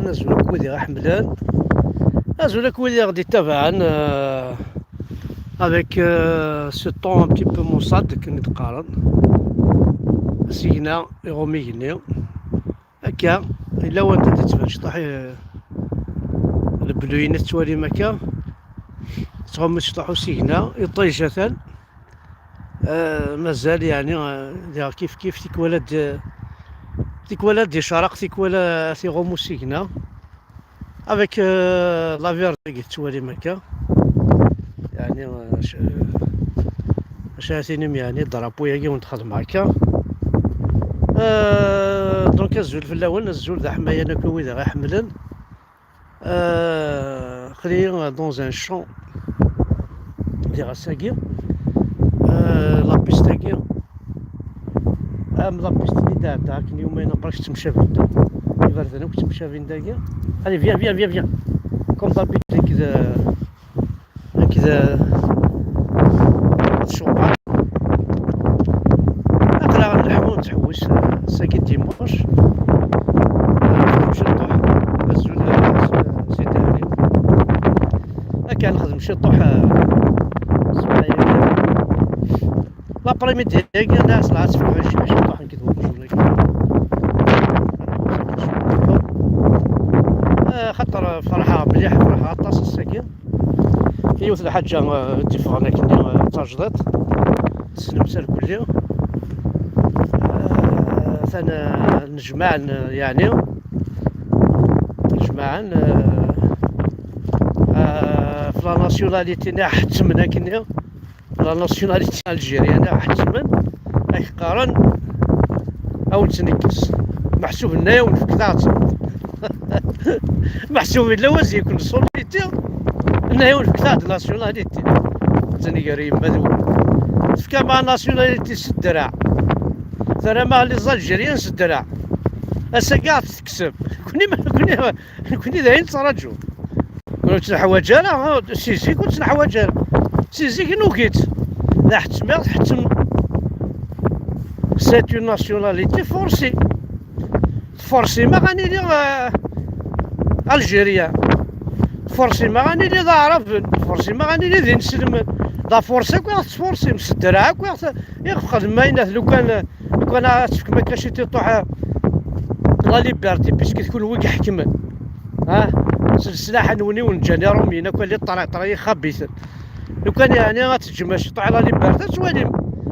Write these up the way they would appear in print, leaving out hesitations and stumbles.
نزولك ويدي غحملان نزولك ويدي غادي تابعا avec ce ton un petit peu مصاد كي نتقارن سينا يغومي يغنيو هكا الا وانت تتبان شطح البلوينات توالي مكا تغمس شطحو سينا يطيجة مازال يعني كيف كيف تيكوالاد دي شرق تيكوالا تيغومو سينا avec la verte توالي مكا يعني شاتينم يعني ضربو ياكي ونتخدم هكا دونك الزول في الاول الزول ذا حماية انا كوي ذا غيحملن خلينا دون ان شون دي غاساكي لابيستاكي لا بيست اللي دابا كاين يومين مبقاش تمشى فيندا يبردنا كنت تمشى فيندا كاع علي فيان كوم دابيت كذا الشوبان اقرا نحو نتحوس ساكي ديماش نمشي نطوح الزول سيدي علي هكا نخدم شي طوح صبايا لابريميدي ناس العصر في العشي باش نطوح نكتبو الجورني خاطر فرحة مليح فرحة طاس الساكن يوث الحاجة اتفقنا كني تجديد السلمسة الكلية ثنا نجمع يعني نجمع في لا ناسيوناليتي نا حتمنا كني لا ناسيوناليتي الجيريا نا حتمن اي قارن او تنكس محسوب لنا ونفكتات محسوب اللوز يكون سوليتي انه يون فكتات ناسيوناليتي تنقري مذول فكا مع ناسيوناليتي سدرع ترى مع لي زالجيريان سدرع هسا كاع تكسب كوني داين تراجو كنت نحواجالا سيزي كنت نحواجالا سيزي كي نوكيت لا حتم سيت اون ناسيوناليتي فورسي ما غاني لي الجيريا فورسي ما غاني لي ذا عرب فورسي ما غاني لي ذي نسلم ذا فورسي كوا تفورسي مسدرع كوا يخدم ماينات لو كان تفك ما كاش تطوح لا ليبرتي باسكو تكون ويك حكم سلاح نوني ونجاني رومينا كون لي طريق خبيث لو كان يعني غتجمع شي طوح لا ليبرتي توالي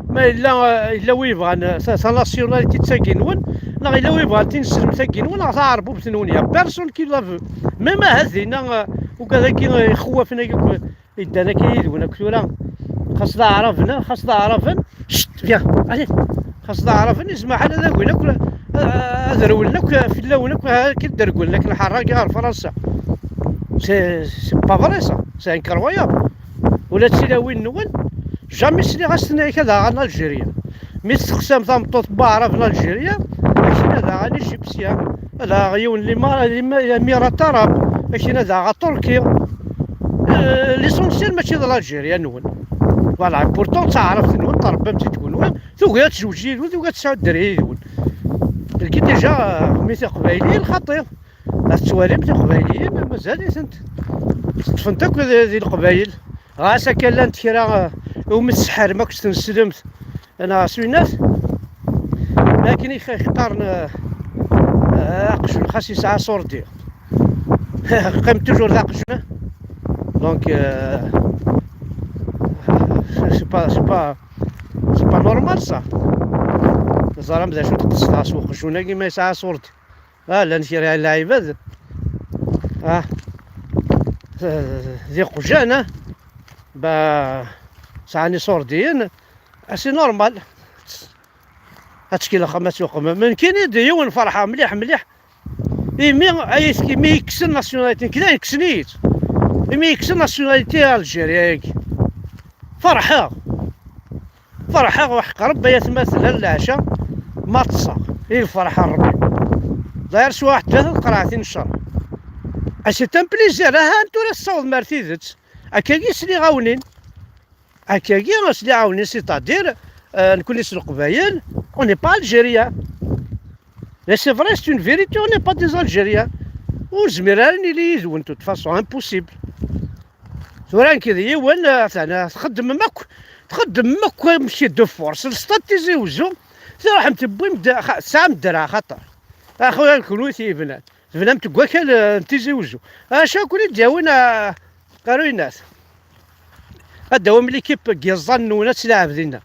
ما الا ويبغى سا ناسيوناليتي تاكينون لا الا ويبغى تنسلم تاكينون غتعرفو بتنونيا بيرسون كي لافو ميم هذينا وكذا كي يخوفنا يدانا كي يدونا كثورا خاصنا عرفنا شت فيها علي خاصنا عرفنا يسمح لنا نقول ذرول لك في اللون كي درقول لك الحراق غير فرنسا سي با فري سا سي انكرويابل ولا تسلاوين نون جامي سلي غاستنى كذا على الجيريا مي تقسم ثمطوط بعرف الجيريا ماشي هذا غادي جيبسيا لا غيون لي ميرا طرب ماشي هذا غا تركيا ليسونسيال ماشي د الجيريا نون فوالا بورتون تعرف نون تربى متي تكون ثوكا تزوجي وثوكا تسعود الدراري يدون لكن ديجا ميتي قبايليين خطير التوالي ميتي قبايليين مازال سنت تفنتك ذي القبايل غاسا كان لانت كرا يوم السحر ما كنت نسلمت انا سوينات لكن يختارنا اقشن خاص يسعى صورتي قيمت توجور ذا قشنه دونك سي با نورمال صا زعما بدا شو تقص سوق قشونه كيما يسعى صورتي لا نشري اللاعبات ذي قجانه با سعني صوردين سي نورمال هاتشكي خمس وقم من كاين يديون فرحه مليح مي عايزكي مي يكسر ناسيوناليتي كدا يكسنيت مي يكسر ناسيوناليتي الجيريا فرحه وحق ربي يتمثل العشاء ما تصا هي الفرحه ربي داير شي واحد 3 قراعتين الشهر سي تان بليزير انتو راه الصوت مرتيزت هكاكي سلي غاونين هكاكي سلي عاونين سيتادير نكون نسل القبايل اون ني با الجيريا. Et c'est vrai, c'est une vérité, on n'est pas des Algériens. وزمير راني لي يزون تو فاسون امبوسيبل. ثوران كذا يوان ثنا تخدم ماك مشي دو فورس السطاد تيزيوزو تروح متبوي ساعة مدرعة خطر اخويا الكلوث يبنات بنام تقوا كان تيزيوزو اشا كولي داوينا قالوا الناس الدوام ليكيب كيزان ونا تلعب دينا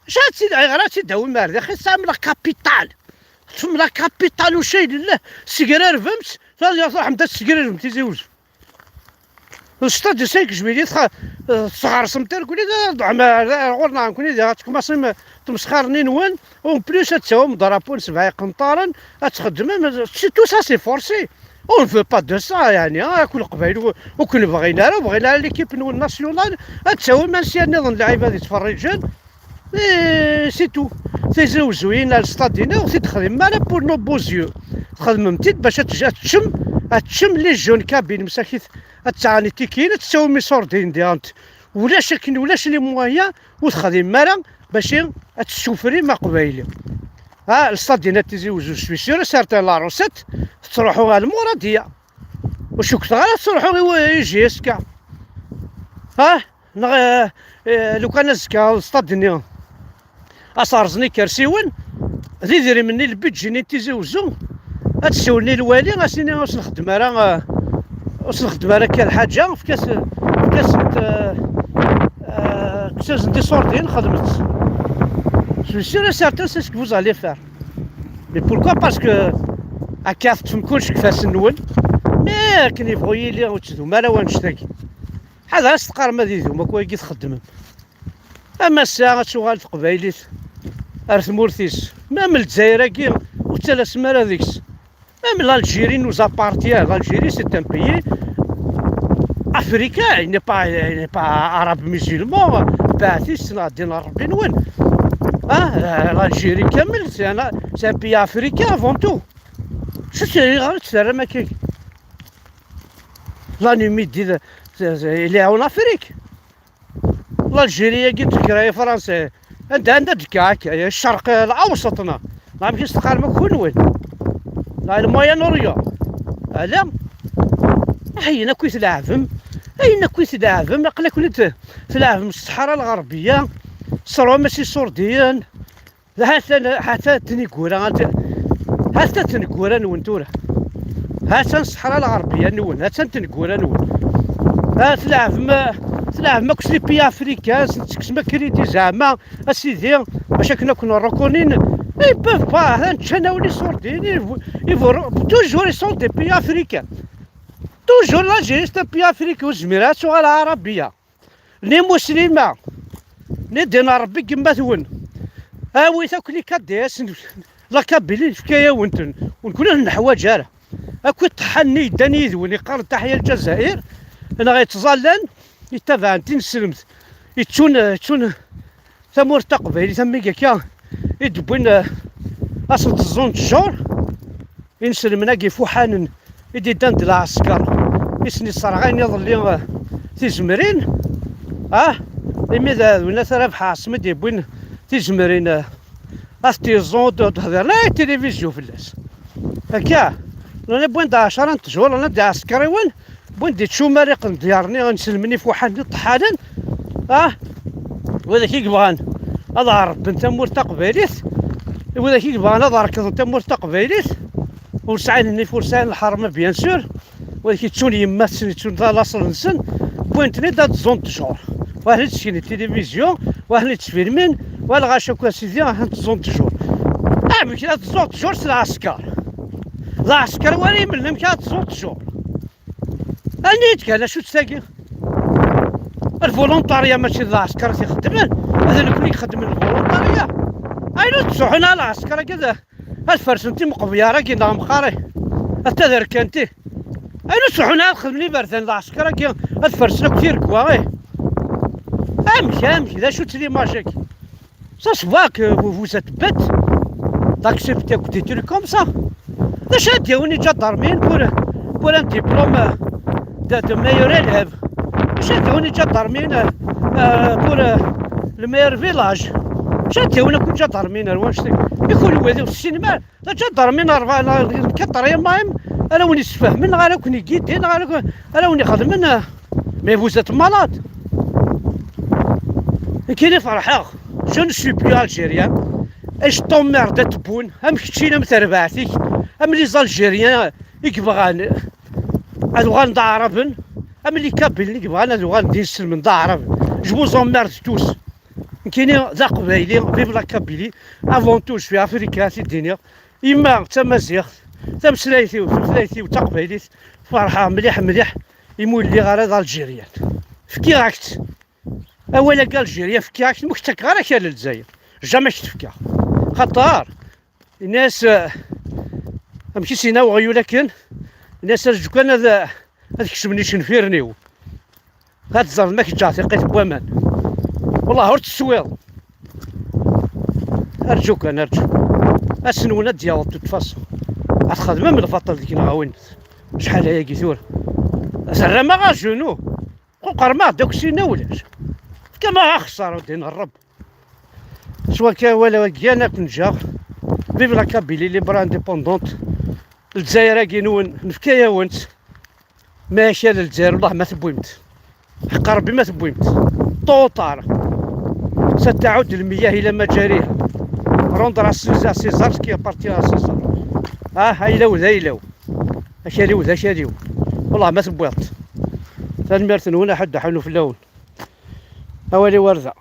شات غير تداوي مارد اخي ساعة من كابيتال ثم لا كابيتال وشي لله سيكرار فهمت صراحة مدا سيكرار تيزيوزو السطاد سايك جبيلي صغار سمتر كولي غورنا كولي تكماسي تمسخرني نوان اون بليس تساوم ضربون 7 قنطارا تخدم تو سا سي فورسي اون فو با دو سا يعني كل قبايل وكل بغينا ليكيب نون ناسيونال تساوي ماشي نظن اللعيبه اللي تفرجان سي تو تيزوزوين السطاد دينا وتخدم مالا بور نو بوزيو تخدم متيت باش تشم لي جون كابين مساكيت تاعني تيكين تساوي ميسور ديانت ولاش لي مويا وتخدم مالا باش تشوفري ما قبايلي السطاد دينا تيزوزو سويسير سارتان لا روسيت تروحوا المراديه وشو كثر تروحوا يجي كاع لو كان زكا السطاد دينا اصارزني كرسيون ذي ديري مني البيت جيني تيزوزو تسولني الوالي غاسيني واش نخدم راه كان حاجه في كاس دي سوردين خدمت جو سي سارتان سي سكو فوز الي فار مي بوركوا باسكو هكا تفهمكوش كيفاش نول مي كان يبغوا لي وتشدو مالا ونشتاكي هذا استقار ما ديدو ما كوا تخدم اما الساعه شغال في قبايليت ارث مورثيس ما من الجزائر كي وحتى سماره ديكس même l'Algérie nous appartient. L'Algérie, c'est un pays africain. Il n'est pas arabe musulman. L'Algérie, c'est un pays africain avant tout. L'ennemi dit il est en Afrique. L'Algérie qui est français. عندها دكاك الشرق الاوسطنا ما يمكنش تقارن بكل وين لا الموين اوريون هذا حينا كويس لاعبهم قال كنت تلعب من الصحراء الغربيه صروا ماشي سورديين حتى تنيكورا حتى تنيكورا نونتورا حتى الصحراء الغربيه نون حتى تنيكورا نون تلعب ما كنتش لي بي افريكان تسمى كريدي زعما اسيدي باش كنا ركونين اي بوف با هذا نتشناو لي سوردين توجور لي سون دي بي افريكان توجور لاجيري ستا بي افريكان والجميرات شغل عربيه لي مسلمه لي دين ربي كما تون ويتا كلي كديس لا كابيلي فكايا ونتن ونكون نحوا جاره اكو طحني داني يذوني قال تحيه الجزائر انا غيتظلن يتبع تنسلمت يتشون ثمور تقبيلي ثميكا كا يدبون اصل تزون الجور ينسلمنا كي فوحان يدي داند العسكر يسني الصرغين يظل تيزمرين لماذا ونا ثلاث حاصمة يبون تيزمرين تيزون تهضر لا التلفزيون فلاس هكا انا بوين دا 10 شهور انا دا عسكري وين بوندي تشو مريق ديارني غنسلمني في واحد الطحالن وهذاك يبغان اظهر بنت مور تقبيليت وهذاك يبغان اظهر كنت مور تقبيليت ورسعيني فرسان الحرمه بيان سور وهذاك تشون يما تشون لاصل نسن بوينتني دات زون تشور واحد تشيني التلفزيون واحد تفيلمين ولا غاشوكا سيدي راح زون تشور ملي كانت زون تشور العسكر ولا يملم كانت زون تشور انيت كان شو تساقي الفولونتاريا ماشي العسكر تيخدمن هذا اللي كل يخدم الفولونتاريا اينو تسوحنا العسكر كذا الفرسنتي مقبياره كي نام خاري حتى دركنتي اينو تسوحنا خدمني برثان العسكر كي الفرسنه كثير كواغي امشي ذا شو تسلي ماشاكي ça se voit que vous êtes bête d'accepter des trucs comme ça باش ديوني جا ضارمين pour un diplôme de meilleur élève. جاتوني جا ضارمين pour le meilleur village. جاتوني كون جا ضارمين واش يكون وذي السينما جا ضارمين 4 كطريق مايم انا وين يتفاهمن غير كون يقيدين غير انا وين يخدمن ما يفوزات مالاد. كاين فرحة جو نو سوي بلو الجيريان اش طومير تبون هم كتشينا متربعتك هم لي زالجيريان يكبغان هادو غندعربن هم اللي كابل اللي كبغان هادو غندي نسلمن دعربن جو زومير توس. كاينين ذا قبايلي فيف لا كابيلي افون تو في افريكا في الدنيا اما تا مزيغ تا مسلايتي وفلايتي وتا قبايليت فرحة مليح مليح يمولي غير الجيريان فكي راكت اولا قال الجيريان فكي راكت مكتك غير كان للجزائر جامي تفكا خطار الناس ماشي سيناو غيو لكن الناس رجعوا كان هذا كشمني شنفيرنيو هاد الزرد ما كيتجا لقيت بوامان والله ورت السويض ارجوك انا ارجو السنونه ديال تتفاصل الخدمه من الفطر ديك نغاون شحال هي كيثور زعما ما غاجونو قرقر ما داك الشيء ناولاش كما خساره دين الرب سوا كان ولا كيانا كنجا فيف لا كابيلي ليبر انديبوندونت الجزائر كينون نفكايا ونت ماشي للجزائر والله ما تبويمت حق ربي ما تبويمت طوطار ستعود المياه الى مجاريها روندرا سيزار سيزار كي بارتي سيزار هايلو هايلو اشاليو ذا شاليو والله ما تبويضت تنمرتن هنا حد حنو في اللون اوالي ورده.